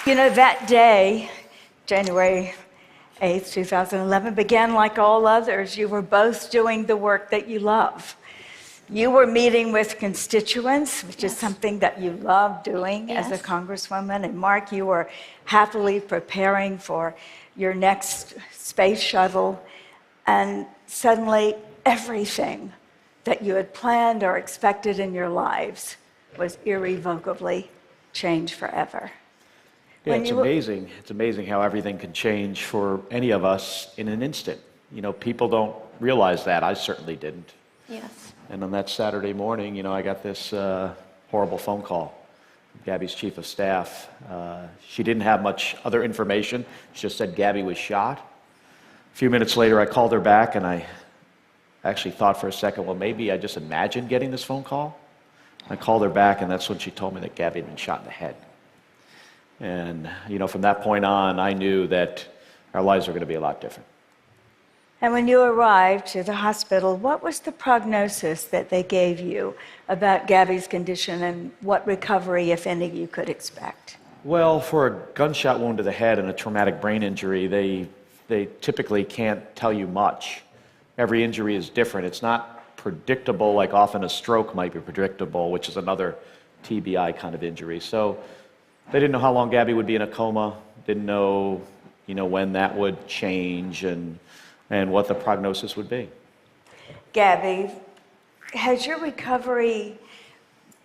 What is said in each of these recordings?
You know, that day, January 8th, 2011, began like all others. You were both doing the work that you love. You were meeting with constituents, which is something that you love doing as a congresswoman. And Mark, you were happily preparing for your next space shuttle. And suddenly, everything that you had planned or expected in your lives was irrevocably changed forever. Yeah, it's amazing. It's amazing how everything can change for any of us in an instant. You know, people don't realize that. I certainly didn't. Yes. And on that Saturday morning, you know, I got this horrible phone call from Gabby's chief of staff. She didn't have much other information. She just said Gabby was shot. A few minutes later, I called her back, and I actually thought for a second, well, maybe I just imagined getting this phone call. I called her back, and that's when she told me that Gabby had been shot in the head. And, you know, from that point on, I knew that our lives were going to be a lot different. And when you arrived to the hospital, what was the prognosis that they gave you about Gabby's condition and what recovery, if any, you could expect? Well, for a gunshot wound to the head and a traumatic brain injury, they typically can't tell you much. Every injury is different. It's not predictable like often a stroke might be predictable, which is another TBI kind of injury. So they didn't know how long Gabby would be in a coma, didn't know, you know, when that would change and what the prognosis would be. Gabby, has your recovery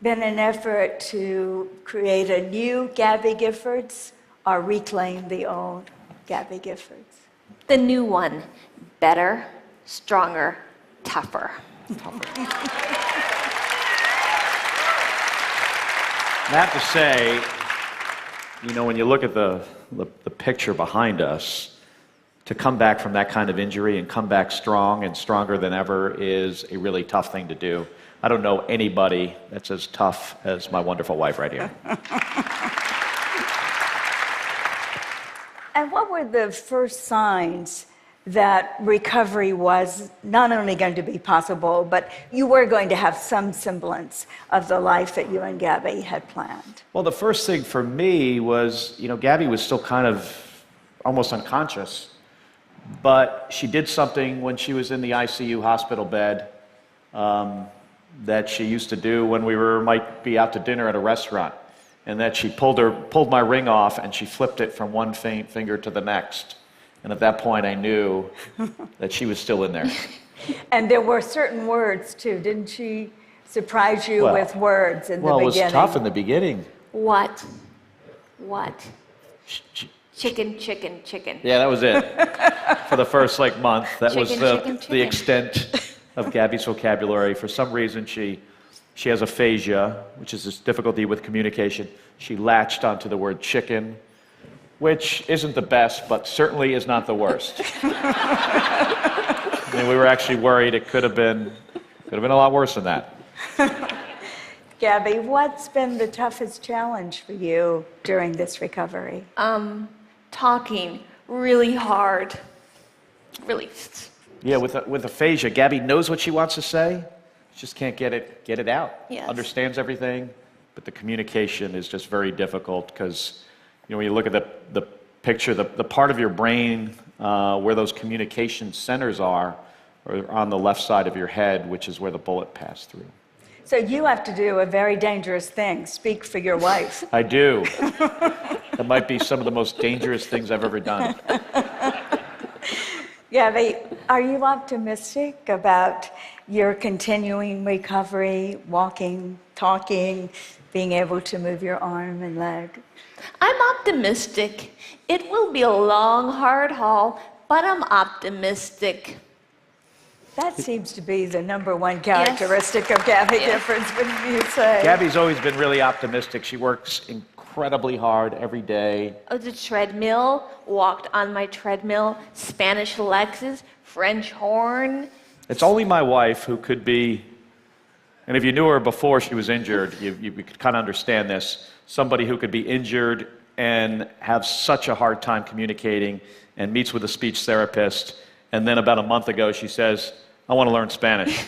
been an effort to create a new Gabby Giffords or reclaim the old Gabby Giffords? The new one, better, stronger, tougher. I have to say, you know, when you look at the picture behind us, to come back from that kind of injury and come back strong and stronger than ever is a really tough thing to do. I don't know anybody that's as tough as my wonderful wife right here. And what were the first signs that recovery was not only going to be possible, but you were going to have some semblance of the life that you and Gabby had planned? Well, the first thing for me was, you know, Gabby was still kind of almost unconscious, but she did something when she was in the ICU hospital bed that she used to do when we might be out to dinner at a restaurant, and that she pulled my ring off and she flipped it from one finger to the next. And at that point, I knew that she was still in there. And there were certain words, too. Didn't she surprise you with words in the beginning? Well, it was tough in the beginning. What? Chicken, chicken, chicken. Yeah, that was it. For the first, month. That was Chicken. the extent of Gabby's vocabulary. For some reason, she has aphasia, which is this difficulty with communication. She latched onto the word chicken, which isn't the best, but certainly is not the worst. I mean, we were actually worried it could have been a lot worse than that. Gabby, what's been the toughest challenge for you during this recovery? Talking really hard. Really. Yeah, with aphasia, Gabby knows what she wants to say, she just can't get it out. Yes. Understands everything, but the communication is just very difficult because, you know, when you look at the picture, the part of your brain where those communication centers are on the left side of your head, which is where the bullet passed through. So you have to do a very dangerous thing, speak for your wife. I do. That might be some of the most dangerous things I've ever done. Gabby, are you optimistic about your continuing recovery, walking, talking, being able to move your arm and leg? I'm optimistic. It will be a long, hard haul, but I'm optimistic. That seems to be the number one characteristic of Gabby Giffords, wouldn't you say? Gabby's always been really optimistic. She works incredibly hard every day. Oh, the treadmill, walked on my treadmill, Spanish Lexus, French horn. It's only my wife who could be, and if you knew her before she was injured, you could kind of understand this, somebody who could be injured and have such a hard time communicating and meets with a speech therapist, and then about a month ago she says, I want to learn Spanish.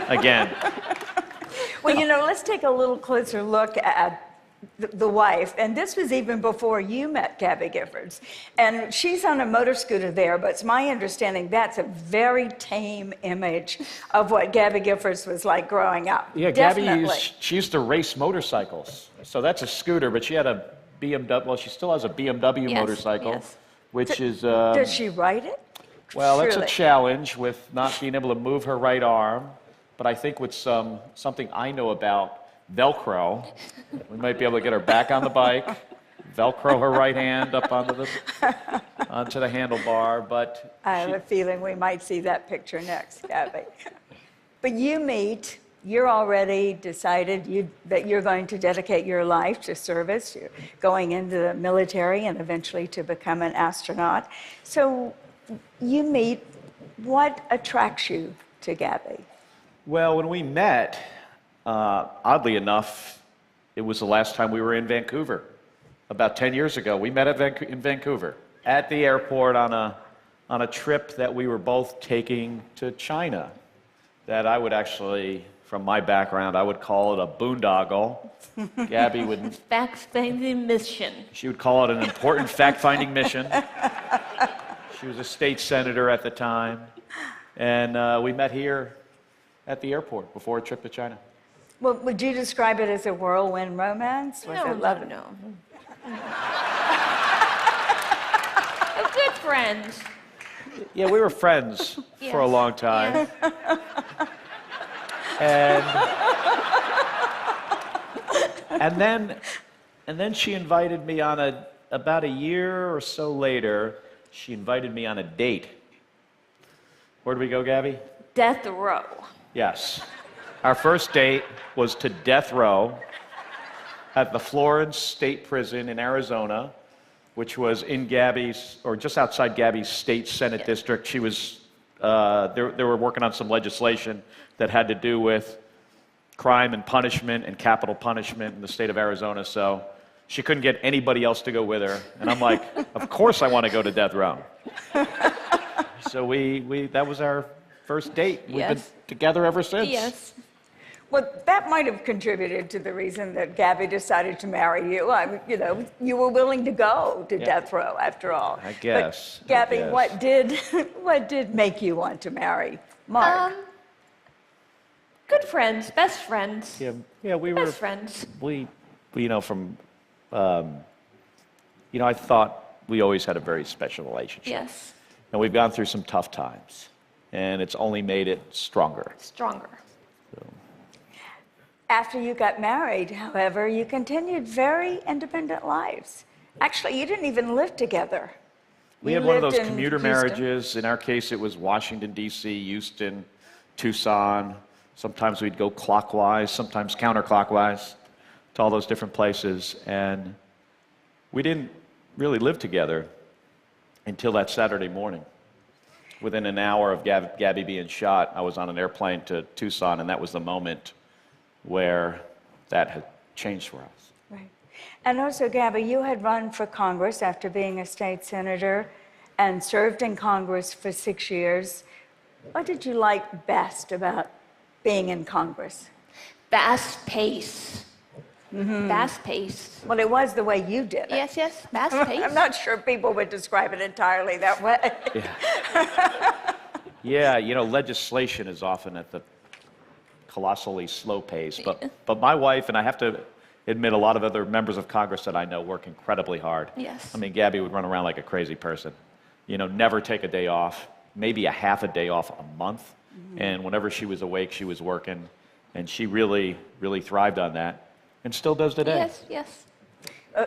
Again. Well, you know, let's take a little closer look at the wife, and this was even before you met Gabby Giffords, and she's on a motor scooter there, but it's my understanding that's a very tame image of what Gabby Giffords was like growing up. Yeah, Definitely. she used to race motorcycles. So that's a scooter, but she had a BMW, well, she still has a BMW Yes, motorcycle, yes. which is, Does she ride it? well, that's a Truly. challenge with not being able to move her right arm. But I think with something I know about Velcro, we might be able to get her back on the bike, Velcro her right hand up onto the handlebar. But I have a feeling we might see that picture next, Gabby. But you meet, you're already decided that you're going to dedicate your life to service. You're going into the military and eventually to become an astronaut. So you meet, what attracts you to Gabby? well, when we met, oddly enough, it was the last time we were in Vancouver. About 10 years ago, we met in Vancouver at the airport on a trip that we were both taking to China. That I would actually, from my background, I would call it a boondoggle. Gabby would, Fact-finding mission. she would call it an important fact-finding mission. She was a state senator at the time. And we met here at the airport before a trip to China. Well, would you describe it as a whirlwind romance? Was No, it love? no. We're good friends. Yeah, we were friends for a Yes, long time. And then she invited me on about a year or so later, she invited me on a date. Where did we go, Gabby? Death row. Yes. Our first date was to death row at the Florence State Prison in Arizona, which was in Gabby's, or just outside Gabby's state Senate district. She was, they were working on some legislation that had to do with crime and punishment and capital punishment in the state of Arizona, so she couldn't get anybody else to go with her. And I'm like, of course I want to go to death row. So that was our first date. We've been Yes. together ever since. Yes. Well, that might have contributed to the reason that Gabby decided to marry you. You were willing to go to death row after all. I guess. But Gabby, I guess. what did make you want to marry Mark? Good friends, best friends. Yeah, we were. Best friends. We from, I thought we always had a very special relationship. Yes. And we've gone through some tough times, and it's only made it stronger. Stronger. After you got married, however, you continued very independent lives. Actually, you didn't even live together. We You had one of lived those in commuter Houston. marriages. In our case, it was Washington, D.C., Houston, Tucson. Sometimes we'd go clockwise, sometimes counterclockwise to all those different places. And we didn't really live together until that Saturday morning. Within an hour of Gabby being shot, I was on an airplane to Tucson, and that was the moment where that had changed for us. Right. And also, Gabby, you had run for Congress after being a state senator and served in Congress for 6 years. What did you like best about being in Congress? Fast pace. Fast pace. Well, it was the way you did it. Yes, yes, fast pace. I'm not sure people would describe it entirely that way. Yeah, legislation is often at the colossally slow pace. But my wife, and I have to admit, a lot of other members of Congress that I know work incredibly hard. Yes. I mean, Gabby would run around like a crazy person. Never take a day off, maybe a half a day off a month. And whenever she was awake, she was working. And she really, really thrived on that. And still does today. Yes, yes.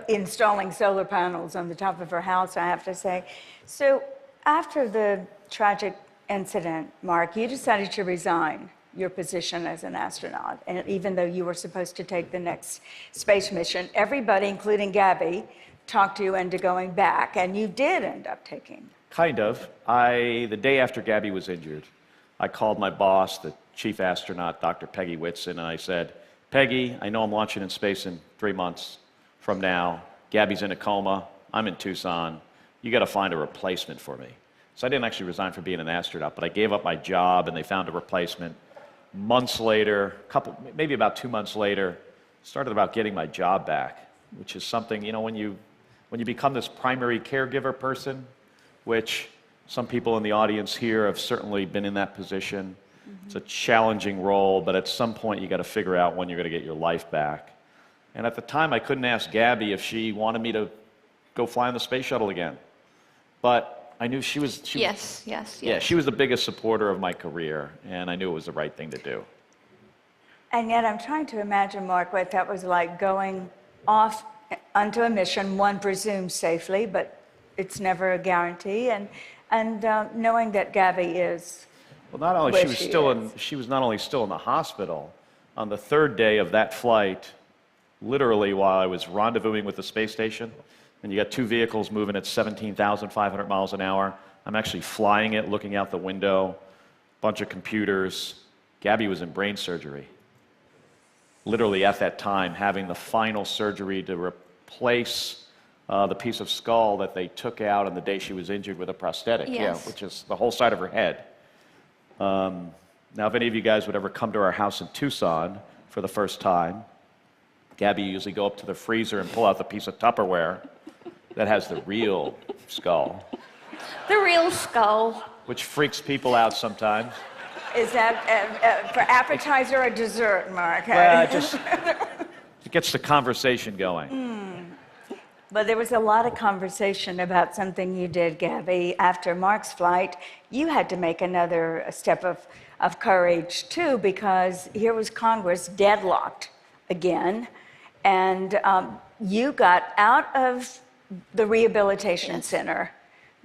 Installing solar panels on the top of her house, I have to say. So after the tragic incident, Mark, you decided to resign your position as an astronaut. And even though you were supposed to take the next space mission, everybody, including Gabby, talked you into going back, and you did end up taking. Kind of. The day after Gabby was injured, I called my boss, the chief astronaut, Dr. Peggy Whitson, and I said, Peggy, I know I'm launching in space in 3 months from now. Gabby's in a coma. I'm in Tucson. You got to find a replacement for me. So I didn't actually resign for being an astronaut, but I gave up my job, and they found a replacement. Months later, maybe about 2 months later, started about getting my job back, which is something, you know, when you become this primary caregiver person, which some people in the audience here have certainly been in that position. It's a challenging role, but at some point you got to figure out when you're going to get your life back. And at the time, I couldn't ask Gabby if she wanted me to go fly on the space shuttle again. But I knew she was... Yes. Yeah, she was the biggest supporter of my career, and I knew it was the right thing to do. And yet I'm trying to imagine, Mark, what that was like going off onto a mission, one presumes safely, but it's never a guarantee, and knowing that Gabby is... Well, not only she was not only still in the hospital, on the third day of that flight, literally while I was rendezvousing with the space station, and you got two vehicles moving at 17,500 miles an hour, I'm actually flying it, looking out the window, bunch of computers. Gabby was in brain surgery. Literally at that time, having the final surgery to replace the piece of skull that they took out on the day she was injured with a prosthetic, which is the whole side of her head. Now, if any of you guys would ever come to our house in Tucson for the first time, Gabby usually go up to the freezer and pull out the piece of Tupperware that has the real skull. The real skull. Which freaks people out sometimes. Is that for appetizer or dessert, Mark? Well, it gets the conversation going. But there was a lot of conversation about something you did, Gabby. After Mark's flight, you had to make another step of courage, too, because here was Congress deadlocked again, and you got out of the rehabilitation center,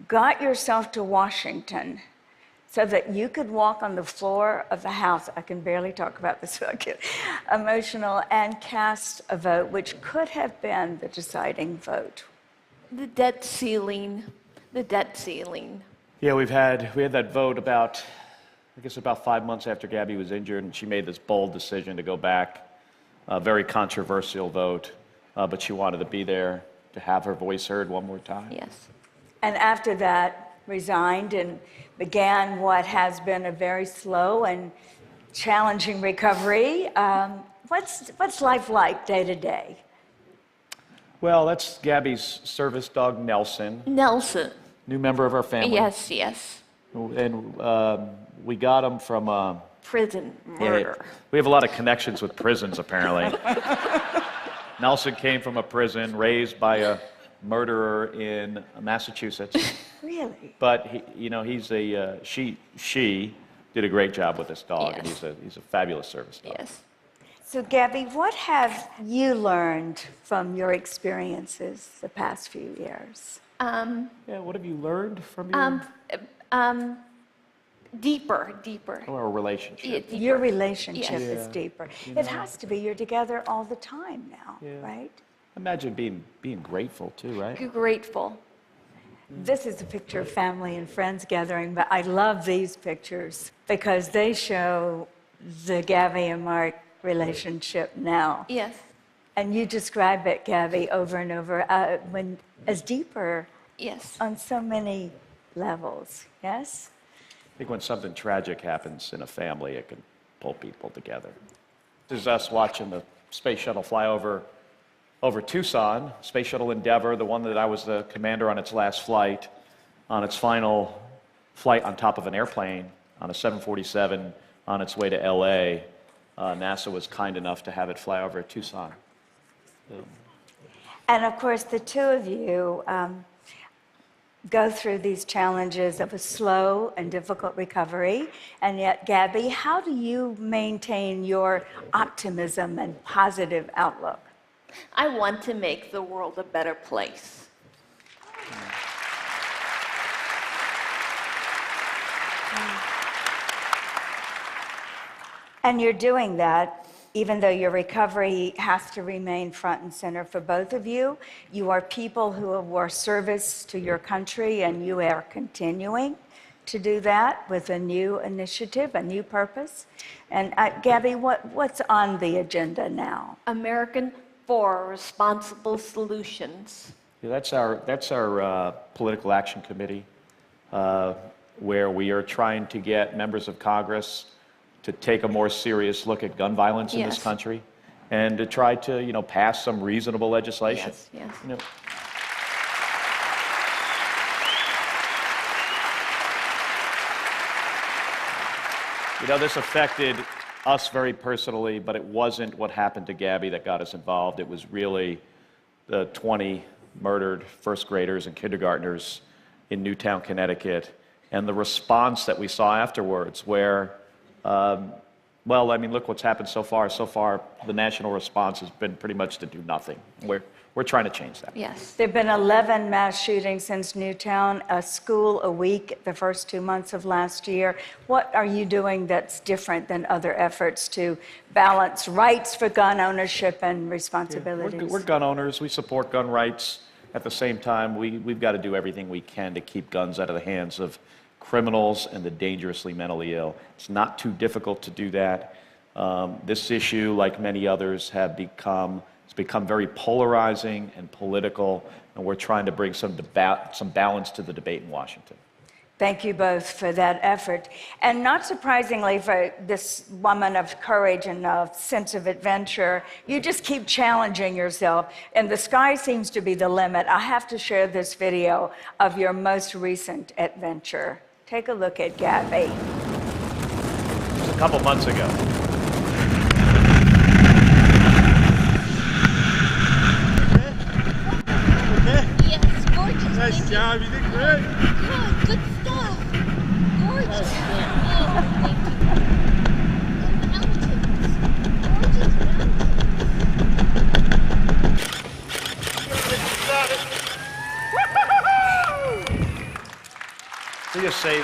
got yourself to Washington, so that you could walk on the floor of the House. I can barely talk about this, so I get emotional, and cast a vote, which could have been the deciding vote. The debt ceiling. The debt ceiling. Yeah, we had that vote about 5 months after Gabby was injured, and she made this bold decision to go back. A very controversial vote, but she wanted to be there to have her voice heard one more time. Yes. And after that, resigned and began what has been a very slow and challenging recovery. What's life like day to day? Well, that's Gabby's service dog, Nelson. Nelson. New member of our family. Yes. And we got him from... prison murder. We have a lot of connections with prisons, apparently. Nelson came from a prison, raised by a murderer in Massachusetts. Really? But she did a great job with this dog, Yes. and he's a fabulous service dog. Yes. So, Gabby, what have you learned from your experiences the past few years? What have you learned from your Deeper. our relationship? Deeper. Your relationship Yes. is deeper. It has to be. You're together all the time now, right? Imagine being grateful too, right? Grateful. This is a picture of family and friends gathering, but I love these pictures because they show the Gabby and Mark relationship now. Yes. And you describe it, Gabby, over and over, as deeper Yes. on so many levels, yes? I think when something tragic happens in a family, it can pull people together. This is us watching the space shuttle fly over Tucson, Space Shuttle Endeavour, the one that I was the commander on its last flight, on its final flight on top of an airplane on a 747 on its way to LA. NASA was kind enough to have it fly over Tucson. And of course, the two of you go through these challenges of a slow and difficult recovery. And yet, Gabby, how do you maintain your optimism and positive outlook? I want to make the world a better place. And you're doing that, even though your recovery has to remain front and center for both of you. You are people who are service to your country, and you are continuing to do that with a new initiative, a new purpose. And Gabby, what's on the agenda now? American for Responsible Solutions. Yeah, that's our political action committee, where we are trying to get members of Congress to take a more serious look at gun violence in this Yes. country, and to try to, pass some reasonable legislation. Yes, yes. You know, this affected us very personally, but it wasn't what happened to Gabby that got us involved. It was really the 20 murdered first graders and kindergartners in Newtown, Connecticut, and the response that we saw afterwards where, look what's happened so far. So far, the national response has been pretty much to do nothing. We're trying to change that. Yes. There have been 11 mass shootings since Newtown, a school a week the first 2 months of last year. What are you doing that's different than other efforts to balance rights for gun ownership and responsibilities? We're gun owners. We support gun rights. At the same time, we've got to do everything we can to keep guns out of the hands of criminals and the dangerously mentally ill. It's not too difficult to do that. This issue, like many others, it's become very polarizing and political, and we're trying to bring some balance to the debate in Washington. Thank you both for that effort. And not surprisingly, for this woman of courage and a sense of adventure, you just keep challenging yourself, and the sky seems to be the limit. I have to share this video of your most recent adventure. Take a look at Gabby. It was a couple months ago. Yes, gorgeous. Nice job, you did great. Good stuff. Gorgeous. Oh, thank you. The mountains. Gorgeous So just say,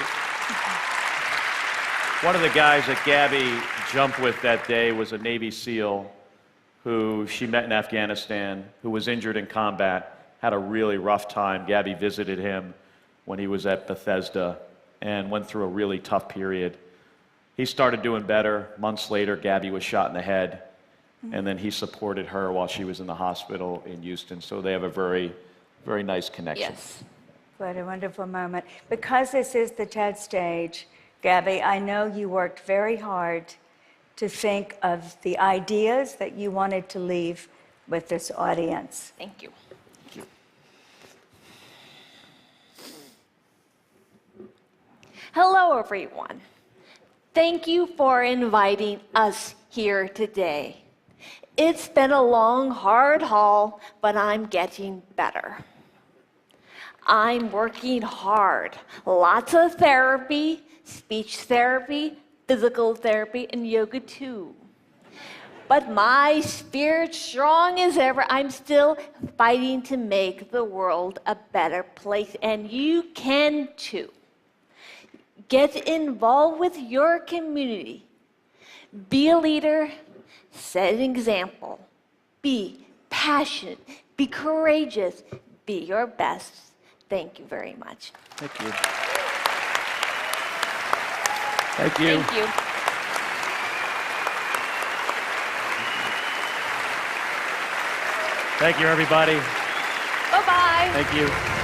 one of the guys that Gabby jumped with that day was a Navy SEAL who she met in Afghanistan, who was injured in combat, had a really rough time. Gabby visited him when he was at Bethesda and went through a really tough period. He started doing better. Months later, Gabby was shot in the head, and then he supported her while she was in the hospital in Houston. So they have a very, very nice connection. Yes. What a wonderful moment. Because this is the TED stage, Gabby, I know you worked very hard to think of the ideas that you wanted to leave with this audience. Thank you. Hello, everyone. Thank you for inviting us here today. It's been a long, hard haul, but I'm getting better. I'm working hard. Lots of therapy, speech therapy, physical therapy, and yoga too. But my spirit's strong as ever. I'm still fighting to make the world a better place, and you can too. Get involved with your community. Be a leader, set an example. Be passionate, be courageous, be your best. Thank you very much. Thank you. Thank you. Thank you. Thank you, everybody. Bye-bye. Thank you.